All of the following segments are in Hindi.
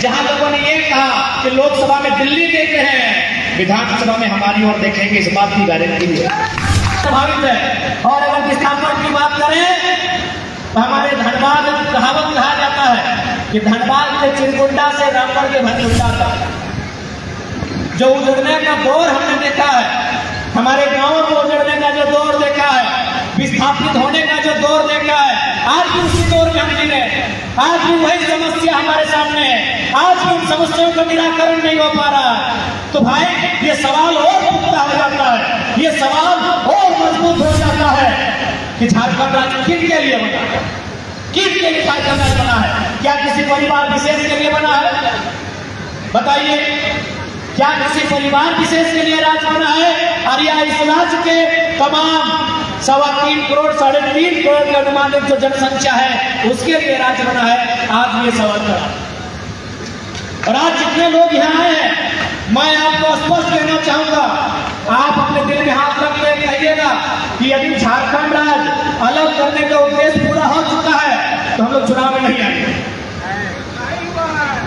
जहां लोगों ने ये कहा कि लोकसभा में दिल्ली देख रहे हैं, विधानसभा में हमारी ओर देखेंगे, इस बात की गारंटी है, प्रभावित है। और अगर विस्थापन की बात करें तो हमारे धनबाद कहावत कहा जाता है कि धनबाद के चिरकुंडा से रामगढ़ के भटकुंडा तक जो उजड़ने का दौर हमने देखा है, हमारे गांवों को उजड़ने का जो दौर देखा है, विस्थापित होने का जो दौर देखा है, आज भी उसी दौर में हम जी रहे हैं। आज भी वही समस्या हमारे सामने है, आज भी उन समस्याओं का निराकरण नहीं हो पा रहा है। तो भाई ये सवाल और पुख्ता हो जाता है, ये सवाल और मजबूत हो जाता है कि झारखंड राज्य किसके लिए बना है, किसके लिए झारखंड राज्य बना है? क्या किसी परिवार विशेष के लिए बना है? बताइए, क्या किसी परिवार विशेष के लिए राज्य बना है? और या इस राज्य के तमाम 3.25 करोड़ 3.5 करोड़ के अनुमानित जो जनसंख्या है उसके लिए राज्य बना है? आज ये सवाल करा। और आज जितने लोग यहाँ आए हैं, मैं आपको स्पष्ट कहना चाहूंगा, आप अपने दिल में हाथ रख के कहिएगा कि यदि झारखंड राज्य अलग करने का उद्देश्य पूरा हो चुका है तो हम लोग चुनाव में नहीं आएंगे,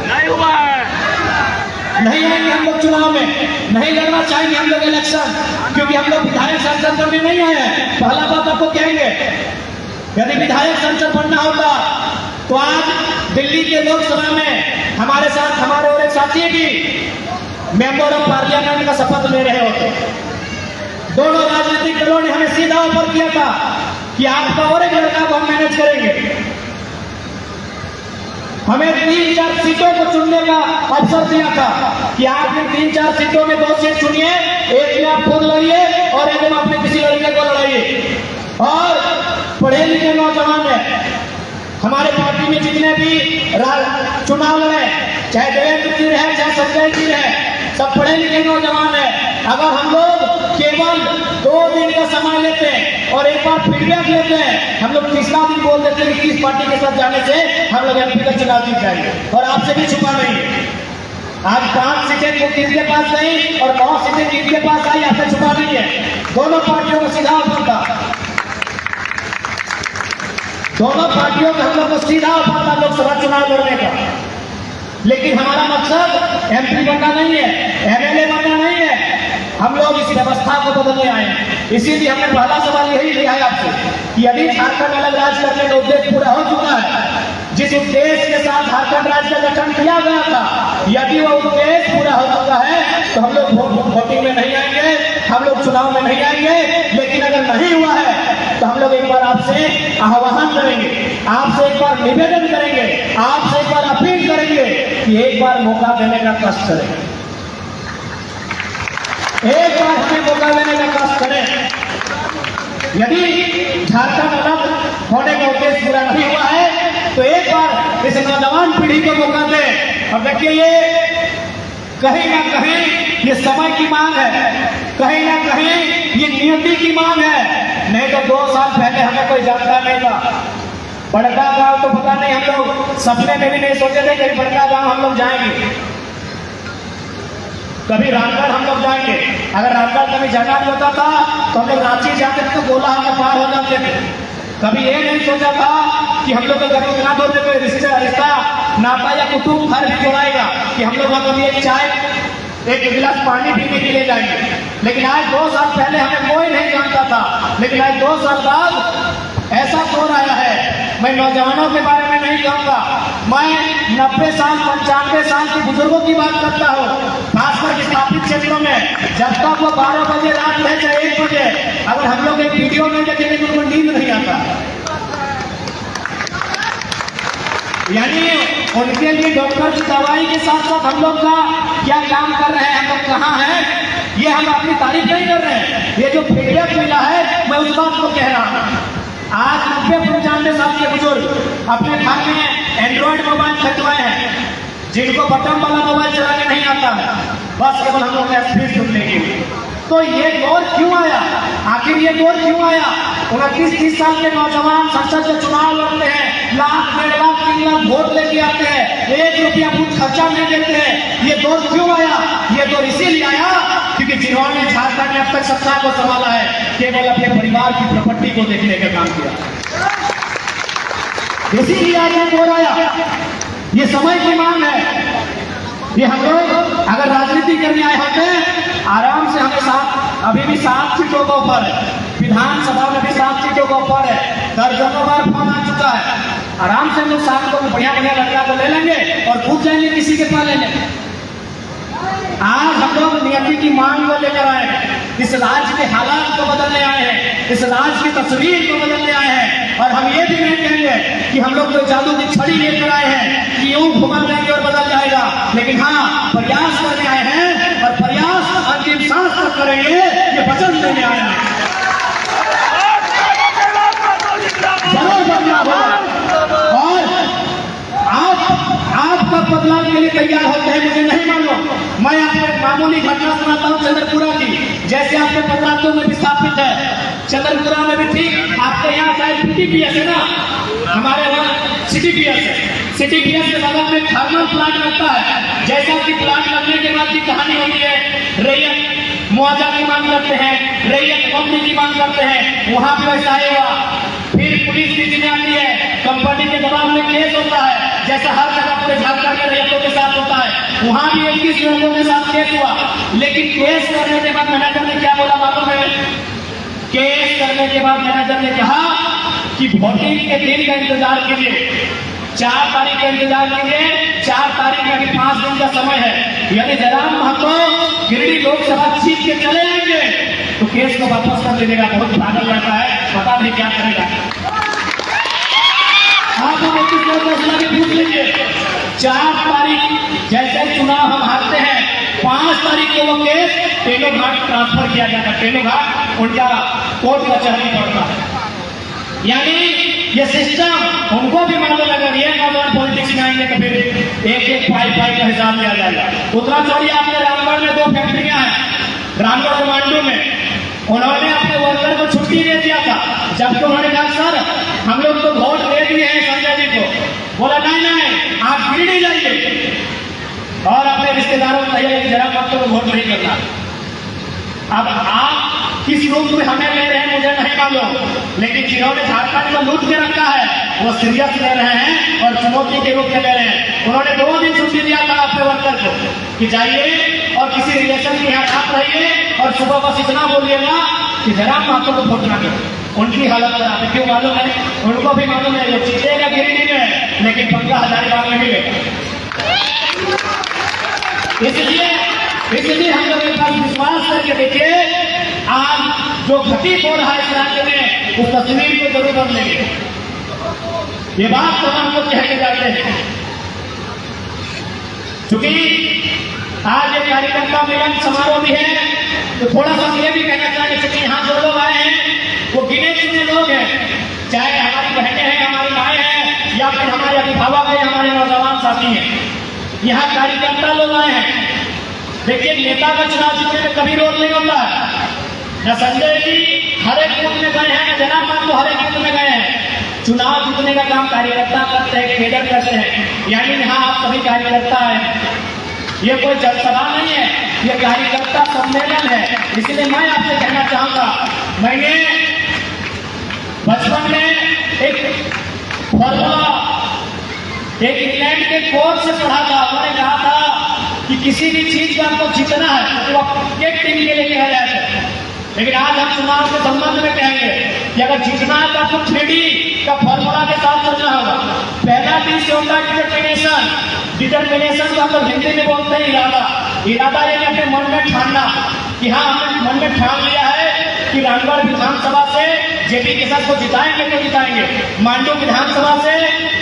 नहीं हुआ है, नहीं आएंगे हम लोग चुनाव में, नहीं लड़ना चाहेंगे हम लोग इलेक्शन, क्योंकि हम लोग विधायक संसद में नहीं आए हैं। पहला बात आपको कहेंगे, यदि विधायक संसद बनना होता तो आज दिल्ली के लोकसभा में हमारे साथ हमारे और एक साथी भी मेंबर ऑफ पार्लियामेंट का शपथ ले रहे होते। दोनों राजनीतिक दलों ने हमें सीधा ऑफर किया था कि आपका और एक लड़का को हम मैनेज करेंगे, हमें 3-4 सीटों को चुनने का अवसर दिया था कि आपने 3-4 सीटों में 2 सीट चुनिए, एक में आप खुद लड़िए और एक में अपने किसी लड़के को लड़ाइए। और पढ़े लिखे नौजवान है हमारे पार्टी में, जितने भी चुनाव लड़े, चाहे देवेंद्र जी रहे चाहे संजय जी रहे, सब पढ़े लिखे नौजवान है। अगर हम लोग केवल 2 दिन का समय लेते हैं और एक बार फीडबैक लेते हैं, हम लोग तीसरा दिन बोल देते हैं कि किस पार्टी के साथ जाने से हम लोग एमपी का चुनाव जीत जाएंगे। और आपसे भी छुपा नहीं है, आज 5 सीटें किसके पास गई और 9 सीटें किसके पास आई, आपसे छुपा नहीं है। दोनों पार्टियों को सीधा ऑफर था, दोनों पार्टियों को हम लोग को सीधा ऑफर था लोकसभा चुनाव लड़ने का। लेकिन हमारा मकसद एमपी बनना नहीं है, एमएलए बनना नहीं है, हम लोग इस व्यवस्था को बदलने आए हैं। इसीलिए हमने पहला सवाल यही लिया है आपसे कि यदि झारखंड अलग राज्य करने का उद्देश्य पूरा हो चुका है, जिस उद्देश्य के साथ झारखंड राज्य का गठन किया गया था, यदि वो उद्देश्य पूरा हो चुका है तो हम लोग वोटिंग में नहीं आएंगे, हम लोग चुनाव में नहीं आएंगे। लेकिन अगर नहीं हुआ है तो हम लोग एक बार आपसे आह्वान करेंगे, आपसे एक बार निवेदन करेंगे, आपसे एक बार अपील करेंगे कि एक बार मौका देने का कष्ट करें, एक बार हमें मौका देने का कष्ट करें। यदि झारखंड अलग होने का उद्देश्य पूरा नहीं हुआ है तो एक बार इस नौजवान पीढ़ी को मौका दें। और देखिए, ये कहीं ना कहीं ये समय की मांग है, कहीं ना कहीं ये नियति की मांग है। नहीं तो 2 साल पहले हमें कोई जानता नहीं था। बड़का गांव तो पता नहीं, हम लोग सपने में भी नहीं सोचे थे कि बड़का गांव हम लोग जाएंगे, कभी रामगढ़ हम लोग जाएंगे। अगर रामगढ़ कभी जाना भी होता था तो हम लोग रांची जाते थे तो गोला हमें पार हो जाते थे। कभी ये नहीं सोचा था कि हम लोग कभी इतना दूर से कोई रिश्ता नाता या कुटुंब घर भी जोड़ाएगा कि हम लोग कभी एक चाय एक गिलास पानी पीने के लिए जाएंगे। लेकिन आज 2 साल पहले हमें कोई नहीं जानता था, लेकिन आज 2 साल बाद ऐसा दौर आया है। मैं नौजवानों के बारे में नहीं कहूँगा, मैं 90 साल 95 साल के बुजुर्गों की बात करता हूँ, खासकर विस्थापित क्षेत्रों में। जब तक वो 12 बजे रात में चाहे 1 बजे अगर हम लोग एक वीडियो में देखेंगे तो उनको नींद नहीं आता। यानी उनके लिए डॉक्टर की दवाई के साथ साथ हम लोग का क्या काम कर रहे हैं, हम लोग कहाँ हैं, ये हम अपनी तारीफ नहीं कर रहे हैं। ये जो फीडबैक मिला है मैं उस बात को कह रहा हूँ। आज 90-95 साल के बुजुर्ग अपने घर में एंड्रॉइड मोबाइल खरीदवाए हैं, जिनको बटन वाला मोबाइल चलाने नहीं आता है, बस केवल हम लोग स्पीड सुनने के लिए। तो ये दौर क्यों आया, आखिर ये दौर क्यों आया? 29-30 साल के नौजवान संसद में चुनाव लड़ते हैं, लाख 1.5 लाख 3 लाख वोट लेके आते हैं, 1 रुपया कुछ खर्चा नहीं देते हैं। ये दौर क्यों आया? ये दौर इसीलिए आया क्योंकि जिन्होंने झारखंड में अब तक सत्ता को संभाला है केवल अपने परिवार की प्रॉपर्टी को देखने का काम किया, इसीलिए आज ये दौर आया। ये समय की मांग है। ये हम लोग अगर राजनीति करने आए होते आराम से हमें अभी भी 7 सीटों के ऊपर है, विधानसभा में भी 7 सीटों के ऊपर है, दर्जनों बार फोन आ चुका है। आराम से हम लोग 7 को बढ़िया बढ़िया लड़का को ले लेंगे और पूछ जाएंगे किसी के पास लेंगे। आज हम लोग नियति की मांग को लेकर आए हैं, इस राज्य के हालात को बदलने आए हैं, इस राज्य की तस्वीर को बदलने आए हैं। और हम ये भी नहीं कहेंगे कि हम लोग तो जादू की छड़ी लेकर आए हैं कि यूं घुमा देंगे और बदल जाएगा, लेकिन हाँ प्रयास करने आए हैं और प्रयास अंतिम सांस तक करेंगे, ये वचन देने आए हैं। जरूर बदलाव होगा और आप कब बदलाव के लिए तैयार होते हैं मुझे नहीं मालूम। मैं आपको एक मामूली घटना सुनाता हूँ चंद्रपुरा की। जैसे आपके पदरातों में भी स्थापित है, चंद्रपुरा में भी ठीक आपके यहाँ शायद PTPS है ना, हमारे वहाँ CTPS है। CTPS के बगल में थर्मल प्लांट लगता है। जैसा कि प्लांट लगने के बाद की कहानी होती है, रैयत मुआवजा की मांग करते हैं, रैयत कंपनी की मांग करते हैं, वहां भी वैसा ही हुआ। फिर पुलिस की जिम्मे आती है, कंपनी के दबाव में केस होता है, जैसा हर जगह पूरे झारखंड के रैयतों के साथ होता है। वहां भी 21 लोगों के साथ केस हुआ, लेकिन केस करने के बाद मैनेजर ने क्या बोला मालूम है? केस करने के बाद मैनेजर ने कहा कि वोटिंग के दिन का इंतजार कीजिए, 4 तारीख का इंतजार कीजिए, 4 तारीख में अभी 5 दिन का समय है, यानी जयराम महतो गिरिडीह लोकसभा जीत के चले आएंगे तो केस को वापस कर देगा। बहुत पागल रहता है, पता नहीं क्या करेगा। आप हम पूछ लीजिए, 4 तारीख जैसे चुनाव हम हारते हैं, 5 तारीख को वो केस टेनो घाट ट्रांसफर किया जाता है। टेनो घाट उनका कोर्ट कचहरी पड़ता है, यानी ये सिस्टम उनको भी मालूम लगा। ये नौजवान पॉलिटिक्स में आएंगे तो फिर एक पाई का हिसाब लिया जाएगा। उतना चोरी आपने रामगढ़ में 2 फैक्ट्रियां हैं, रामगढ़ कमांडो में उन्होंने अपने वर्कर को छुट्टी दे दिया था, जबकि उन्होंने कहा सर हम लोग तो वोट दे दिए हैं संजय जी को। बोला नहीं आप गिरिडीह जाइए और अपने रिश्तेदारों को कहिए कि जरा वक्त को वोट नहीं करना। अब आप किस रूप में हमें ले रहे हैं मुझे नहीं मालूम, लेकिन जिन्होंने झारखंड को लूट के रखा है वो सीरियस ले रहे हैं और चुनौती के रूप में ले रहे हैं। उन्होंने 2 दिन छुट्टी दिया था अपने वर्कर को कि जाइए और किसी रिलेशन के यहाँ आप रहिए और सुबह बस इतना बोलिएगा कि जयराम महतो को वोट ना करो। उनकी हालत खराब है, क्यों मालूम है? उनको भी मालूम है वो जीतेगा गिरिडीह में, लेकिन 15 हजारीबाग में मिलेगा। इसलिए हम लोग एक बार विश्वास करके देखिए, आज जो घटित हो रहा है इस राज्य में उस तस्वीर को जरूर बदलेंगे। ये बात तो हम लोग कह के जाते हैं, क्योंकि आज ये कार्यकर्ता मिलन समारोह भी है, तो थोड़ा सा ये भी कहना चाहिए क्योंकि यहाँ जो लोग आए हैं वो गिने चुने लोग हैं, चाहे हमारी बहनें हैं, हमारी माएँ हैं, या फिर हमारे अभिभावक हैं, हमारे नौजवान साथी हैं। यहाँ कार्यकर्ता लोग आए हैं। देखिए नेता का चुनाव जीतने में कभी रोल नहीं होता है। न संजय जी हर एक बूथ में गए हैं, न जयराम महतो हर एक बूथ में गए हैं। चुनाव जीतने का काम कार्यकर्ता करते हैं, केडर करते हैं, यानी यहाँ आप सभी कार्यकर्ता हैं। ये कोई जनसभा नहीं है, ये कार्यकर्ता सम्मेलन है। इसलिए मैं आपसे कहना चाहूंगा, मैंने बचपन में एक फॉर्मूला एक इंग्लैंड के कोच से पढ़ा था। उन्होंने कहा था कि किसी भी चीज को आपको जीतना है तो आप एक टीम के लिए कह जाए। लेकिन आज हम चुनाव के संबंध में कहेंगे कि अगर जीतना है तो आपको 3D का फॉर्मूला के साथ चलना होगा। पहला टी से होता है डिटर्मिनेशन। डिटर्मिनेशन को हम लोग हिंदी में बोलते हैं इरादा। इरादा ये अपने मन में ठानना कि हाँ हमने मन में ठान लिया है कि रामगढ़ विधानसभा से जेपी किशन को जिताएंगे तो जिताएंगे, मांडू विधानसभा से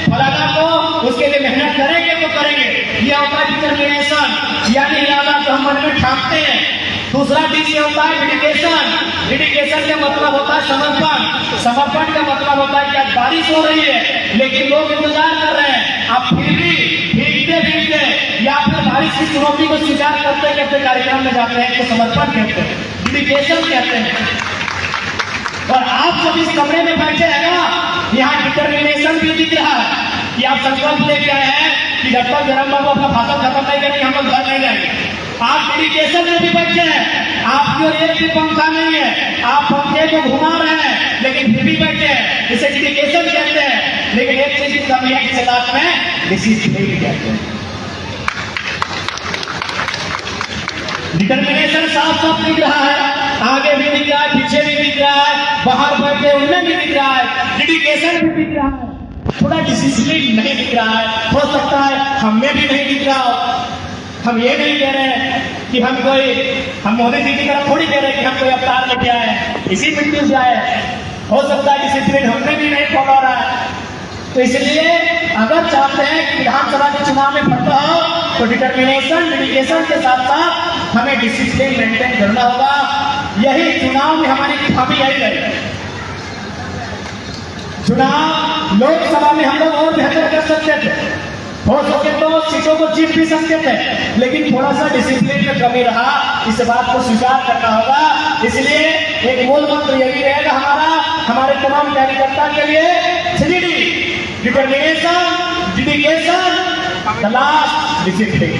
फलाना को उसके लिए मेहनत करेंगे तो करेंगे। यह होता है डिटर्मिनेशन, यानी इरादा जो हम मन में ठानते हैं। दूसरा डी से होता है डेडिकेशन। डेडिकेशन का मतलब होता है समर्पण। समर्पण का मतलब होता है कि आज बारिश हो रही है लेकिन लोग इंतजार कर रहे हैं, आप फिर भी भीगते भीगते या फिर बारिश की चुनौती को स्वीकार करते करते कार्यक्रम में जाते हैं, तो समर्पण कहते हैं, डेडिकेशन कहते हैं। और आप जब इस कमरे में बैठे हैं ना, यहाँ डिटर्मिनेशन भी दिख रहा है कि आप संकल्प लेके आए हैं कि जब तक जयराम बाबू अपना भाषण खत्म नहीं करेंगे हम लोग घर नहीं जाएंगे। आप डेडिकेशन में भी बैठे हैं, आपकी और एक भी पंखा नहीं है, आप पंखे को घुमा रहे हैं लेकिन फिर भी बैठे हैं, इसे डेडिकेशन कहते हैं। लेकिन एक चीज की कमी है कि साथ में डिसिप्लिन कहते हैं। डिटर्मिनेशन साफ साफ दिख रहा है, आगे भी दिख रहा है, पीछे भी दिख रहा है, बाहर बैठे उनमें भी दिख रहा है, डेडिकेशन भी दिख रहा है, थोड़ा डिसिप्लिन नहीं दिख रहा है। हो सकता है हम में भी नहीं दिख रहा हो। हम ये नहीं कह रहे हैं कि हम मोदी जी की तरफ थोड़ी कह रहे हैं कि हम कोई अवतार लेके आए इसी मिट्टी से आए। हो सकता है डिसिप्लिन हमने भी नहीं फॉलो रहा है। तो इसलिए अगर चाहते हैं कि विधानसभा के चुनाव में फटका हो तो डिटर्मिनेशन डेडिकेशन के साथ साथ हमें डिसिप्लिन मेंटेन करना होगा। यही चुनाव में हमारी खामी आई रही। चुनाव लोकसभा में हम लोग और बेहतर कर सकते थे, हो सके तो सीटों को जीत भी सकते थे, लेकिन थोड़ा सा डिसिप्लिन में कमी रहा। इस बात को स्वीकार करना होगा। इसलिए एक मूल मंत्र यही रहेगा हमारे तमाम कार्यकर्ता के लिए, determination, dedication, the last discipline.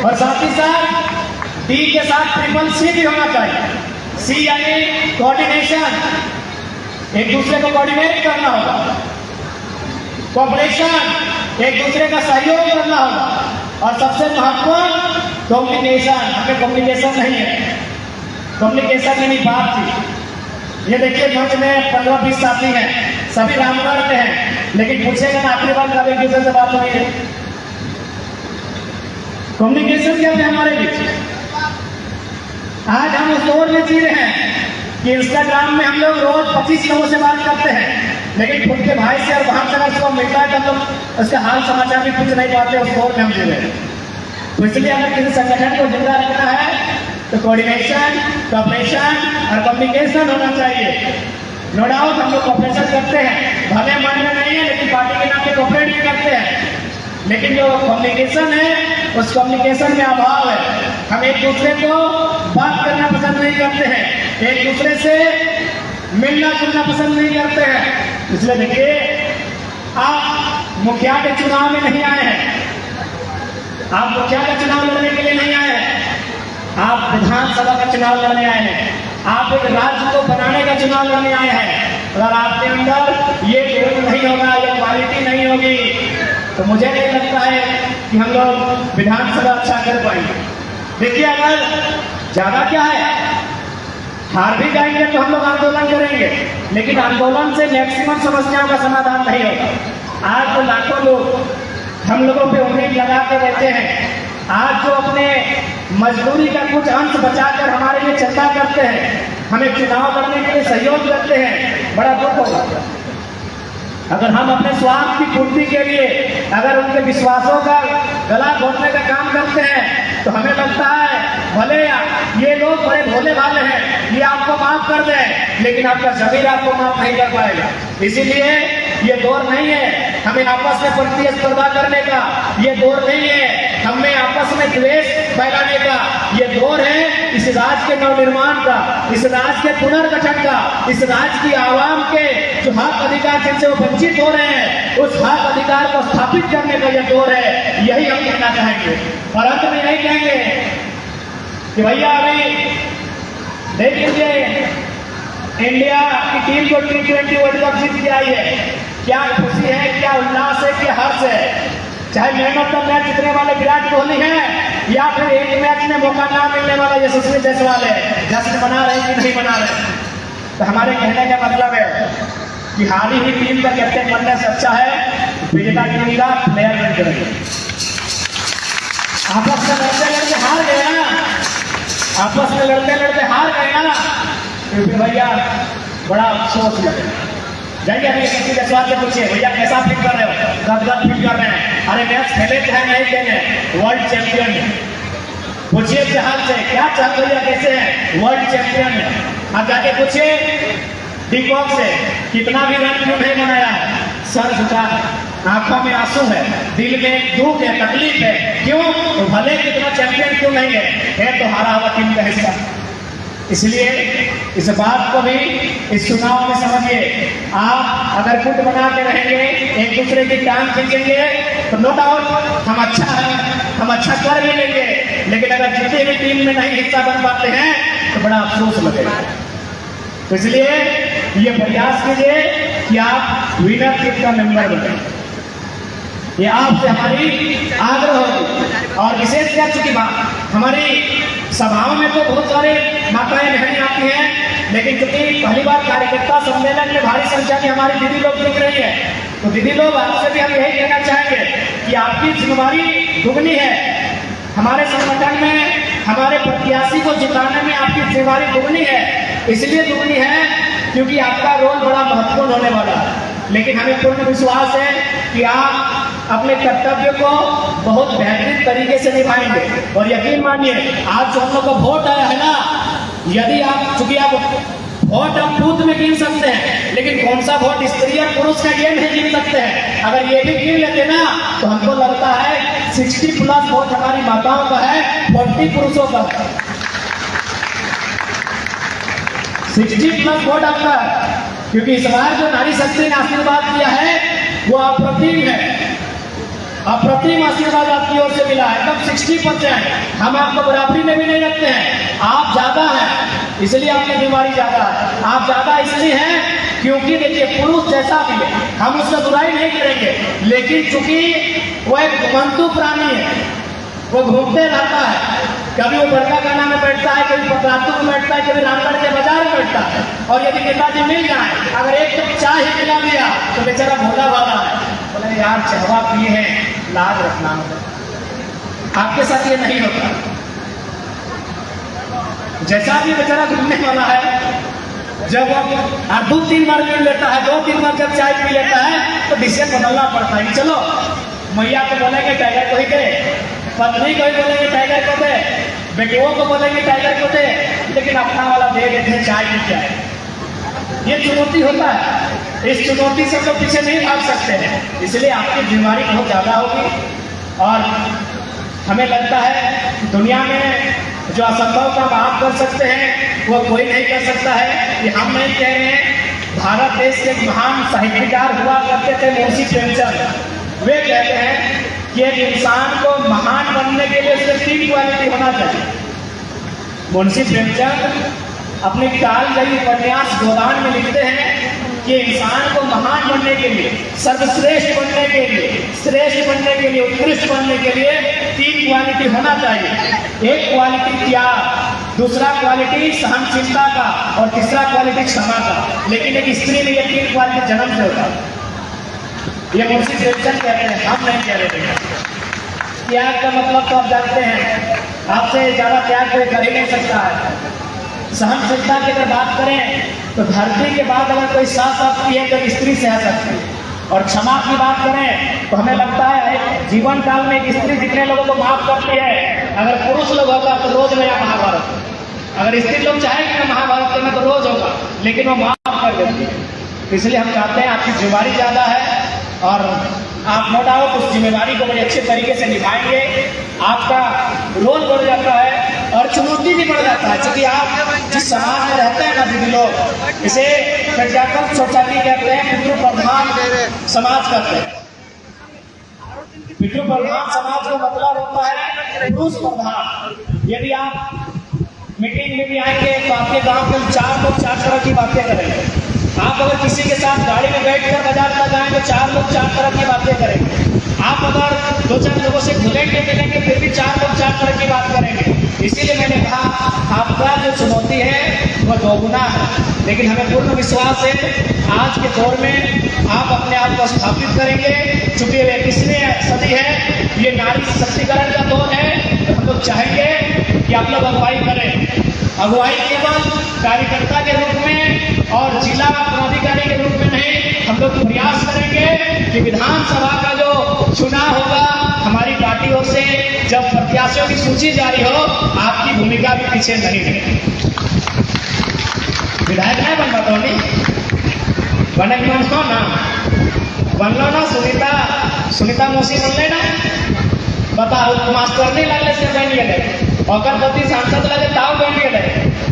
और साथ ही साथ डी के साथ ट्रिपल सी भी होना चाहिए। सी यानी कोऑर्डिनेशन, एक दूसरे को कोऑर्डिनेट करना होगा, कोऑपरेशन, एक दूसरे का सहयोग करना होगा, और सबसे महत्वपूर्ण कम्युनिकेशन। हमें कम्युनिकेशन नहीं है, कम्युनिकेशन यानी बातचीत। ये देखिए मंच में 15-20 साथी हैं, सभी रामगढ़ में हैं, लेकिन पूछेगा ना आखिरी बार कब एक दूसरे से बात हुई है? कम्युनिकेशन क्या है हमारे बीच? आज हम उस दौर में जी रहे हैं कि इंस्टाग्राम में हम लोग रोज 25 लोगों से बात करते हैं, लेकिन खुद के भाई से और बहन से अगर मिलता है तो हम उसका हाल समाचार भी पूछ नहीं पाते। उस दौर में हम जी रहे हैं। तो इसलिए अगर किसी संगठन को जिंदा रखना है तो कोऑर्डिनेशन, कोऑपरेशन और कम्युनिकेशन होना चाहिए। नो डाउट हम लोग कोऑपरेशन करते हैं, भले मन में नहीं है, लेकिन पार्टी के नाम पे कोऑपरेट भी करते हैं। लेकिन जो कम्युनिकेशन है उस कम्युनिकेशन में अभाव है। हम एक दूसरे को बात करना पसंद नहीं करते हैं, एक दूसरे से मिलना जुलना पसंद नहीं करते हैं। इसलिए देखिए, आप मुखिया के चुनाव में नहीं आए हैं, आप मुखिया का चुनाव लड़ने के लिए नहीं आए हैं, आप विधानसभा का चुनाव लड़ने आए हैं, आप एक राज्य को बनाने का चुनाव लड़ने आए हैं। अगर आपके अंदर ये गुण नहीं होगा, ये क्वालिटी नहीं होगी, तो मुझे नहीं लगता है कि हम लोग विधानसभा अच्छा कर पाएंगे। देखिए, अगर ज्यादा क्या है, हार भी जाएंगे तो हम लोग आंदोलन करेंगे, लेकिन आंदोलन से मैक्सिमम समस्याओं का समाधान नहीं होगा। आज तो लाखों लोग हम लोगों पे उम्मीद लगा के रहते हैं। आज जो अपने मजदूरी का कुछ अंश बचाकर हमारे लिए चंदा करते हैं, हमें चुनाव करने के लिए सहयोग करते हैं, बड़ा दुख होगा। अगर हम अपने स्वार्थ की पूर्ति के लिए अगर उनके विश्वासों का गला घोटने का काम करते हैं, तो हमें लगता है भले ये लोग बड़े भोले भाले हैं, ये आपको माफ कर दें, लेकिन आपका जमीर आपको माफ नहीं कर पाएगा। इसीलिए ये दौर नहीं है हमें आपस में प्रतिस्पर्धा करने का, ये दौर नहीं है हमें आपस में द्वेष फैलाने का, ये दौर है इस राज्य के नवनिर्माण का, इस राज्य के पुनर्गठन का, इस राज्य की आवाम के जो हक अधिकार जिनसे वो वंचित हो रहे हैं, उस हक अधिकार को स्थापित करने का यह दौर है। यही हम कहना चाहेंगे। और अंत में यही कहेंगे कि भैया अभी देख लीजिए, इंडिया की टीम को T20 वर्ल्ड कप जीत के आई है। क्या खुशी है, क्या उल्लास है, क्या हर्ष है। चाहे मैन ऑफ द मैच जीतने वाले विराट कोहली हैं, या फिर एक मैच में मौका ना मिलने वाला यशस्वी जायसवाल है, जश्न मना रहे कि नहीं मना रहे। तो हमारे कहने का मतलब है कि हारी हुई टीम का कैप्टन बनने से अच्छा है विजेता टीम का प्लेयर बन करेंगे। आपस में लड़ते लड़ते हार गए ना, आपस में लड़ते लड़ते हार गए ना, तो फिर भैया बड़ा अफसोस लगेगा। जाइए अभी यशस्वी जायसवाल से पूछिए, भैया कैसा फील कर रहे हो? गदगद फील कर रहे हैं। अरे मैच खेले चाहे नहीं खेले, वर्ल्ड चैंपियन है। पूछिए जहाज से क्या चाहते भैया, कैसे है? वर्ल्ड चैंपियन है। आप जाके पूछिए डीकॉक से, कितना भी रन क्यों नहीं बनाया है, सर झुका है, आंखों में आंसू है, दिल में दुख है, तकलीफ है। क्यों? तो भले कितना चैंपियन क्यों नहीं है तो हारा हुआ टीम का हिस्सा। इसलिए इस बात को भी इस चुनाव में समझिए। आप अगर गुट बना के रहेंगे, एक दूसरे की टांग खींचेंगे, तो नो डाउट हम अच्छा है, हम अच्छा कर भी लेंगे, लेकिन अगर जीती हुई टीम में नहीं हिस्सा बन पाते हैं तो बड़ा अफसोस लगेगा। तो इसलिए ये प्रयास कीजिए कि आप विनर टीम का मेंबर बने। ये आपसे हमारी आग्रह होगी। और विशेष क्या, चूंकि हमारी सभाओं में तो बहुत सारे माताएं बहनें आती हैं, लेकिन चूंकि पहली बार कार्यकर्ता सम्मेलन में भारी संख्या में हमारी दीदी लोग जुड़ रही है, तो दीदी लोग आपसे भी हम यही कहना चाहेंगे कि आपकी जिम्मेदारी दुगनी है। हमारे संगठन में हमारे प्रत्याशी को जिताने में आपकी जिम्मेदारी दुगनी है। इसलिए दुगनी है क्योंकि आपका रोल बड़ा महत्वपूर्ण होने वाला है। लेकिन हमें पूर्ण विश्वास है कि आप अपने कर्तव्य को बहुत बेहतरीन तरीके से निभाएंगे। और यकीन मानिए, आज जो हम लोग का वोट आया है ना, यदि आप, चूंकि आप वोट हम बूथ में गिन सकते हैं, लेकिन कौन सा वोट स्त्री और पुरुष का ये नहीं गिन सकते हैं। अगर ये भी गिन लेते ना, तो हमको लगता है 60+ वोट हमारी माताओं का है, 40 पुरुषों का है। 60+ वोट आपका है, क्योंकि इस बार जो नारी शक्ति ने आशीर्वाद दिया है वो अप्रतिम है। अप्रतिम आशीर्वाद आपकी ओर से मिला है, एकदम 60%। हम आपको बराबरी में भी नहीं रखते हैं, आप ज्यादा हैं, इसलिए आपकी बीमारी ज्यादा है। आप ज्यादा इसलिए हैं क्योंकि देखिए, पुरुष जैसा भी है, हम उसका बुराई नहीं करेंगे, लेकिन चूंकि वो एक घुमंतु प्राणी है, वो घूमते रहता है। कभी वो बड़का गाना में बैठता है, कभी पकड़ातू में बैठता है, कभी रामगढ़ के बाजार में बैठता है। और यदि नेताजी मिल जाए, अगर एक कप चाय ही पिला दिया तो बेचारा भोला भाला है, बोले यार चाहवा पिए हैं, लाज रखना होगा। आपके साथ ये नहीं होता। जैसा भी बेचारा घूमने वाला है, जब वो 2-3 बार पी लेता है, 2-3 बार जब चाय पी लेता है, तो डिसीजन बदलना पड़ता है। चलो मैया को बोलेंगे टाइगर को ही दे, पत्नी को ही बोलेंगे टाइगर को दे, बेटियों को बोलेंगे टाइगर को दे, लेकिन अपना वाला दे देते हैं चाय की चाय। ये चुनौती होता है, इस चुनौती से तो पीछे नहीं भाग सकते हैं। इसलिए आपकी बीमारी बहुत ज्यादा होगी। और हमें लगता है दुनिया में जो असंभव काम आप कर सकते हैं वो कोई नहीं कर सकता है। ये हम नहीं कह रहे हैं। भारत देश के एक महान साहित्यकार हुआ करते थे मुंशी प्रेमचंद। वे कहते हैं कि एक इंसान को महान बनने के लिए उसके 3 क्वालिटी होना चाहिए। मुंशी प्रेमचंद अपने कालजयी उपन्यास गोदान में लिखते हैं कि इंसान को महान बनने के लिए, सर्वश्रेष्ठ बनने के लिए, श्रेष्ठ बनने के लिए, उत्कृष्ट बनने के लिए 3 क्वालिटी होना चाहिए। एक क्वालिटी त्याग, दूसरा क्वालिटी सहनशीलता का, और तीसरा क्वालिटी क्षमा का। लेकिन एक स्त्री में ये 3 क्वालिटी जन्म से होता है। ये मुंशी प्रेमचंद कहते हैं, हम नहीं कह रहे। त्याग का मतलब तो आप जानते हैं, आपसे ज्यादा त्याग कोई कर ही नहीं सकता है। सहनशीलता की अगर बात करें तो धरती के बाद अगर कोई सह सकती है तो स्त्री सह सकती है। और क्षमा की बात करें तो हमें लगता है जीवन काल में एक स्त्री जितने लोगों को माफ करती है, अगर पुरुष लोग होगा तो रोज नया महाभारत। अगर स्त्री लोग चाहेंगे ना महाभारत करना तो रोज होगा, लेकिन वो माफ कर देती है। इसलिए हम चाहते हैं, आपकी जिम्मेदारी ज्यादा है और आप नो डाउट उस जिम्मेदारी को बड़े अच्छे तरीके से निभाएंगे। आपका रोल बढ़ जाता है और चुनौती भी बढ़ जाता है, क्योंकि आप जिस समाज में रहते हैं ना दीदी लोग, इसे पेट्रियार्कल सोसाइटी कहते हैं, पितृप्रधान समाज कहते हैं। पितृप्रधान समाज का मतलब होता है पुरुष प्रधान। यदि आप मीटिंग में भी आएंगे तो आपके गांव के 4 लोग 4 तरह की बातें करेंगे। आप अगर किसी के साथ गाड़ी में बैठकर बाजार तक आए तो 4 लोग 4 तरह की बातें करेंगे। आप अगर 2-4 लोगों से घुलेंगे मिलेंगे फिर भी 4 लोग 4 तरह की बात करेंगे। इसीलिए मैंने कहा आपका जो चुनौती है वह दोगुना है, लेकिन हमें पूर्ण विश्वास है आज के दौर में आप अपने आप को स्थापित करेंगे। चूंकि 21वीं सदी है, ये नारी सशक्तिकरण का दौर है, तो हम लोग चाहेंगे कि आप लोग अगुवाई करें। अगुवाई केवल कार्यकर्ता के रूप में और जिला पदाधिकारी के रूप में नहीं, हम लोग प्रयास करेंगे कि विधानसभा का जो चुनाव होगा हमारी पार्टी ओर से जब प्रत्याशियों की सूची जारी हो, आपकी भूमिका भी पीछे नहीं रहे। विधायक नहीं बन पाता बने हो ना, बन लो ना। सुनीता मौसी बन लेना, बताओ मास्टर नहीं लगले से बन गए, और पति सांसद लगे ताव बन गए,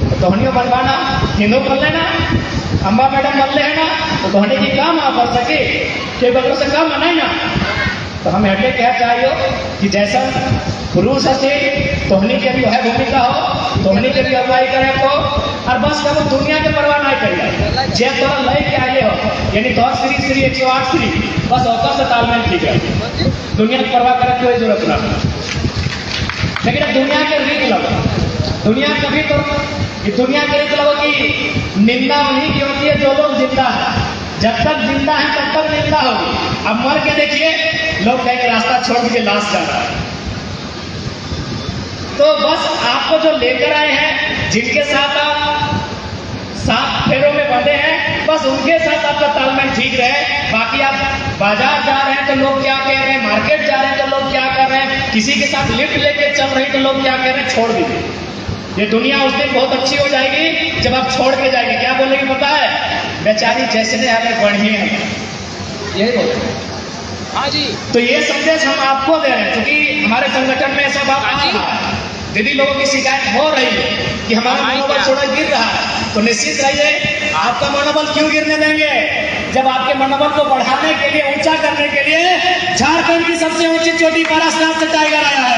तो तोहनियों बनवाना, हिंदू बन लेना, अम्बा मैडम बन ले ना, तो तोहनी की काम आप कर सके कि बकरों से काम नहीं ना। तो हम हटे क्या चाहिए कि जैसा पुरुष है तोहनी के भी वह भूमिका हो, तोहनी के भी अगुवाई करें तो और बस कब दुनिया के परवाह नहीं करिए, जे तोरा लय के आगे हो यानी 10 श्री 108 श्री बस ओकर से तालमेल ठीक है, दुनिया की परवाह करे कोई जरूरत नहीं। लेकिन अब दुनिया के रीत लगो, दुनिया कभी तो दुनिया के रीत लगो कि निंदा उन्हीं की होती है जो लोग जिंदा है, जब तक जिंदा है तब तक निंदा होगी। अब मर के देखिए लोग कहेंगे रास्ता छोड़ के लाश जा रहा है। तो बस आपको जो लेकर आए हैं, जिनके साथ आप 7 फेरों में बंधे हैं, बस उनके साथ आपका तालमेल ठीक रहे। बाकी आप बाजार जा रहे हैं तो लोग क्या कह रहे हैं, मार्केट जा रहे हैं तो लोग क्या कर रहे हैं, किसी के साथ लिफ्ट लेके चल रहे हैं तो लोग क्या कह रहे हैं, छोड़ दीजिए। ये दुनिया उस दिन बहुत अच्छी हो जाएगी जब आप छोड़ के जाएंगे। क्या बोलेगी पता है, बेचारी जैसे ने हमें बढ़ी है, यही बोले। हाँ जी, तो ये संदेश हम आपको दे रहे हैं क्योंकि हमारे संगठन में ऐसा बात आ रहा है, दीदी लोगों की शिकायत हो रही है कि हमारा मनोबल थोड़ा गिर रहा है। तो निश्चित रहिए, आपका मनोबल क्यों गिरने देंगे, जब आपके मनोबल को बढ़ाने के लिए, ऊंचा करने के लिए झारखंड की सबसे ऊंची चोटी पारासनाथ से टाइगर आया है।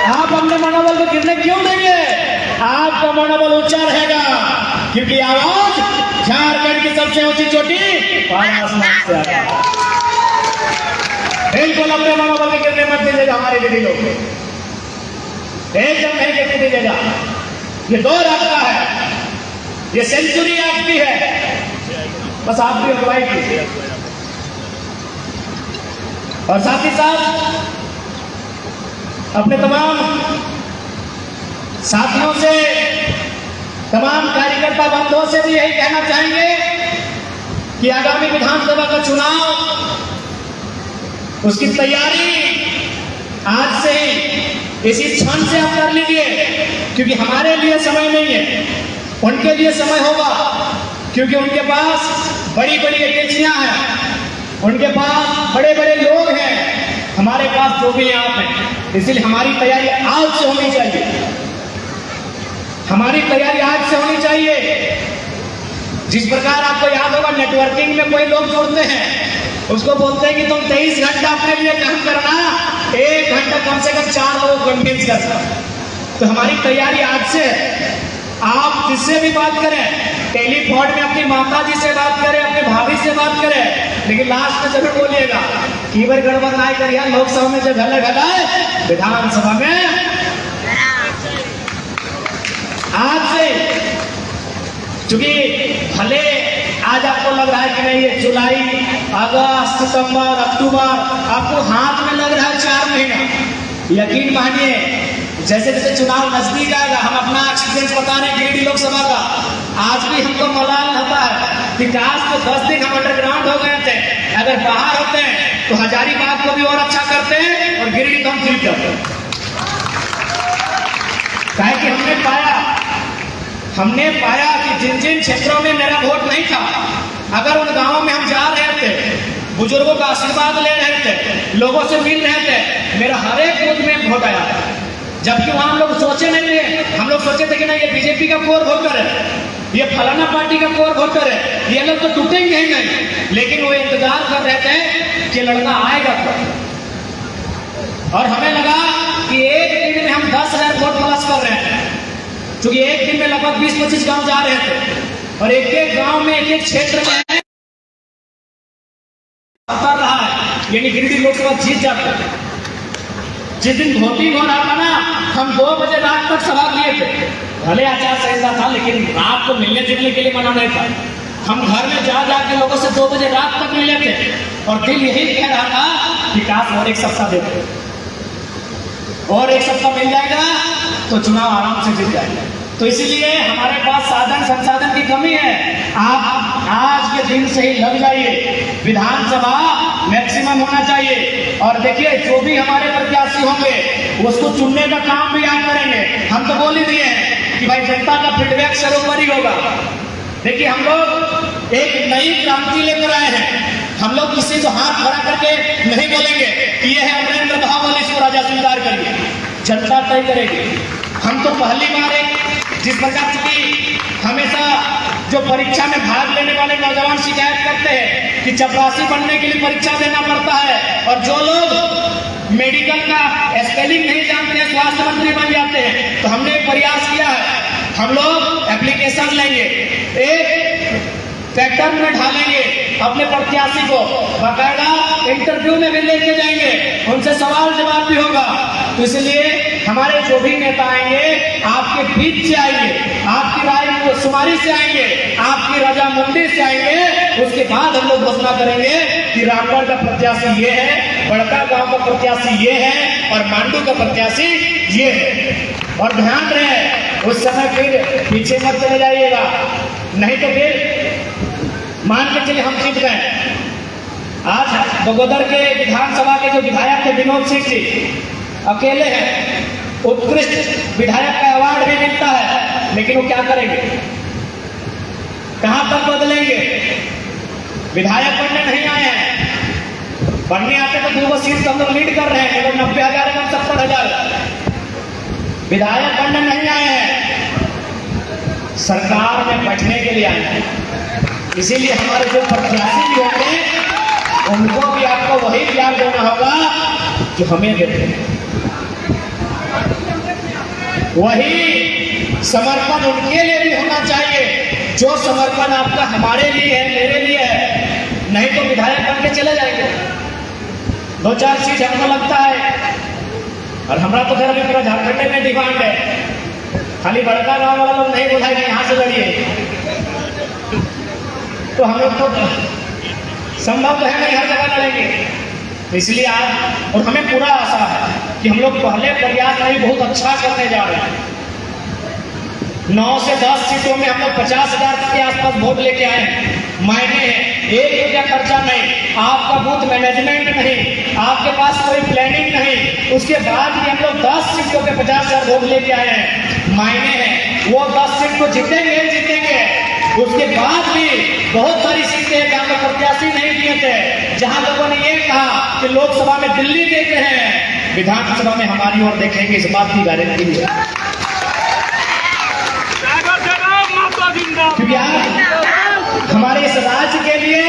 आप अपने मनोबल को गिरने क्यों देंगे, आपका मनोबल ऊंचा रहेगा क्योंकि आवाज झारखंड की सबसे ऊंची चोटी पारासनाथ से आया है। बिल्कुल अपने मनोबल के गिरने मत दीजिएगा हमारे दीदी लोग, एकदम नहीं गिरने दीजिएगा। ये दौर आपका है, ये सेंचुरी आपकी है, बस आप भी अगुवाई कीजिए। और साथ ही साथ अपने तमाम साथियों से, तमाम कार्यकर्ता बंधुओं से भी यही कहना चाहेंगे कि आगामी विधानसभा का चुनाव, उसकी तैयारी आज से ही इसी क्षण से आप कर लीजिए, क्योंकि हमारे लिए समय नहीं है, उनके लिए समय होगा, क्योंकि उनके पास बड़ी बड़ी एजेंसियां हैं, उनके पास बड़े बड़े लोग हैं, हमारे पास जो भी आप हैं। इसलिए हमारी तैयारी आज से होनी चाहिए, हमारी तैयारी आज से होनी चाहिए। जिस प्रकार आपको याद होगा नेटवर्किंग में कोई लोग जुड़ते हैं, उसको बोलते हैं कि तुम 23 घंटा अपने लिए काम करना, 1 घंटा कम से कम 4 लोग कन्विंस करना। तो हमारी तैयारी आज से है। आप जिससे भी बात करें, टेलीफोन में अपनी माता जी से बात करें, अपने भाभी से बात करें, लेकिन लास्ट में जरूर बोलिएगा कि बार गड़बड़ ना करिए, लोकसभा में जब घटा है, विधानसभा में आज से, क्योंकि भले आज आपको लग रहा है कि नहीं ये जुलाई, अगस्त, सितंबर, अक्टूबर, आपको हाथ में लग रहा है 4 महीना, यकीन मानिए जैसे जैसे चुनाव नजदीक आएगा, हम अपना एक्सपीरियंस बता रहे हैं गिरिडीह लोकसभा का, आज भी हमको मलाल होता है कि काश तो 10 दिन हम अंडरग्राउंड हो गए थे, अगर बाहर होते हैं तो हजारीबाग को भी और अच्छा करते हैं और गिरिडीह को हम जीत जाते हैं। काहे कि हमने पाया कि जिन जिन क्षेत्रों में मेरा वोट नहीं था, अगर उन गांवों में हम जा रहे थे, बुजुर्गों का आशीर्वाद ले रहे थे, लोगों से मिल रहे थे, मेरा हर एक बूथ में वोट आया। जबकि वहां लोग सोचे नहीं थे, हम लोग सोचे थे कि नहीं ये बीजेपी का कोर वोटर है, ये फलाना पार्टी का कोर वोटर है, ये लोग तो टूटेंगे ही नहीं, लेकिन वो इंतजार कर रहे थे कि लड़का आएगा तो। और हमें लगा कि एक दिन में हम 10,000 वोट प्लस कर रहे हैं, क्योंकि एक दिन में लगभग 20-25 गांव जा रहे थे और एक एक गांव में, एक एक क्षेत्र में उतर रहा है, यानी गिरिडीह लोकसभा जीत जाते हैं। जिस दिन वोटिंग हो रहा था ना, हम 2 बजे रात तक सभा किए थे, भले आचार संहिता था लेकिन रात को मिलने जुलने के लिए मना नहीं था। हम घर में जा जाके लोगों से 2 बजे रात तक मिले थे और दिल यही कह रहा था कि काश और 1 सप्ताह देते, और 1 सप्ताह मिल जाएगा तो चुनाव आराम से जीत जाएगा। तो इसीलिए हमारे पास साधन संसाधन की कमी है। आप आज के दिन से ही लग जाइए, विधानसभा मैक्सिमम होना चाहिए। और देखिए जो भी हमारे प्रत्याशी होंगे उसको चुनने का काम भी आप करेंगे। हम तो बोल ही दिए हैं कि भाई जनता का फीडबैक सर्वोपरि होगा। देखिए हम लोग एक नई क्रांति लेकर आए हैं। हम लोग किसी को हाथ खड़ा करके नहीं बोलेंगे कि यह है अमरेंद्र भावल, इसको राजा स्वीकार करिए, जनता तय करेगी। हम तो पहली बार जिस प्रकार की हमेशा जो परीक्षा में भाग लेने वाले नौजवान शिकायत करते हैं कि चपरासी बनने के लिए परीक्षा देना पड़ता है, और जो लोग मेडिकल का स्पेलिंग नहीं जानते हैं स्वास्थ्य मंत्री बन जाते हैं। तो हमने एक प्रयास किया है, हम लोग एप्लीकेशन लेंगे, एक ट्रैक्टर में ढालेंगे, अपने प्रत्याशी को बाकायदा इंटरव्यू में भी लेके जाएंगे, उनसे सवाल जवाब भी होगा। तो इसलिए हमारे जो भी नेता आएंगे आपके बीच से आएंगे, आपकी राय शुमारी से आएंगे, आपकी रजामंदी से आएंगे। उसके बाद हम लोग घोषणा करेंगे कि रामगढ़ का प्रत्याशी ये है, बड़का गांव का प्रत्याशी ये है, और मांडू का प्रत्याशी ये है। और ध्यान रहे उस समय फिर पीछे मत चले जाइएगा, नहीं तो फिर मान के चलिए हम जीत गए। आज बगोदर के विधानसभा के जो विधायक थे विनोद सिंह जी अकेले हैं, उत्कृष्ट विधायक का अवार्ड भी मिलता है, लेकिन वो क्या करेंगे, कहां तक बदलेंगे? विधायक बनने नहीं आए हैं, बनने आते तो 2 सीट हम लोग लीड कर रहे हैं, 90,000 में 70,000। विधायक बनने नहीं आए हैं, सरकार में बैठने के लिए आए हैं। इसीलिए हमारे जो प्रत्याशी भी होते हैं उनको भी आपको वही प्यार देना होगा जो हमें देते हैं, वही समर्पण उनके लिए भी होना चाहिए जो समर्पण आपका हमारे लिए है, मेरे लिए है। नहीं तो विधायक बन के चले जाएंगे, 2-4 सीट हमको लगता है, और हमारा तो घर अभी पूरा झारखंड में डिमांड है, खाली बड़का गांव वाला लोग नहीं बोला कि यहाँ से लड़िए, तो हम लोग तो संभव तो है नहीं हर जगह लड़ेंगे। इसलिए आज और हमें पूरा आशा है कि हम लोग पहले प्रयास नहीं बहुत अच्छा करने जा रहे हैं। 9 से 10 सीटों में हम लोग 50,000 के आसपास वोट लेके आए हैं। मायने हैं, 1 रुपया खर्चा नहीं, आपका बूथ मैनेजमेंट नहीं, आपके पास कोई प्लानिंग नहीं, उसके बाद भी हम लोग 10 सीटों पे 50,000 वोट लेके आए हैं। मायने हैं वो 10 सीट को जीतेंगे। उसके बाद भी बहुत सारी सीटें जहाँ पर प्रत्याशी नहीं दिए थे, जहां लोगों ने ये कहा कि लोकसभा में दिल्ली देख रहे हैं, विधानसभा में हमारी ओर देखेंगे, इस बात की गारंटी है। क्योंकि आज हमारे इस राज्य के लिए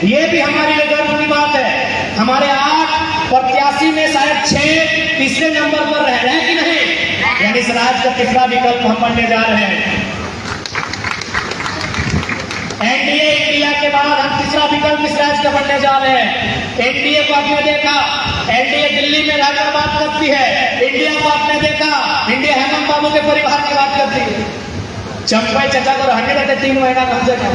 ये भी हमारे लिए गर्व की बात है, हमारे 8 प्रत्याशी में शायद 6 तीसरे नंबर पर रह रहे हैं कि नहीं, यानी इस राज्य का तीसरा विकल्प हम बनने जा रहे हैं। एनडीए इंडिया के बाद हम तीसरा विकल्प इस राज्य का बनने जा रहे हैं। एनडीए को आपने देखा, एनडीए दिल्ली में रहकर बात करती है, इंडिया को आपने देखा, इंडिया हेमंत बाबू के परिवार की बात करती है। चंपाई चचा को रहने देते 3 महीना कम से कम,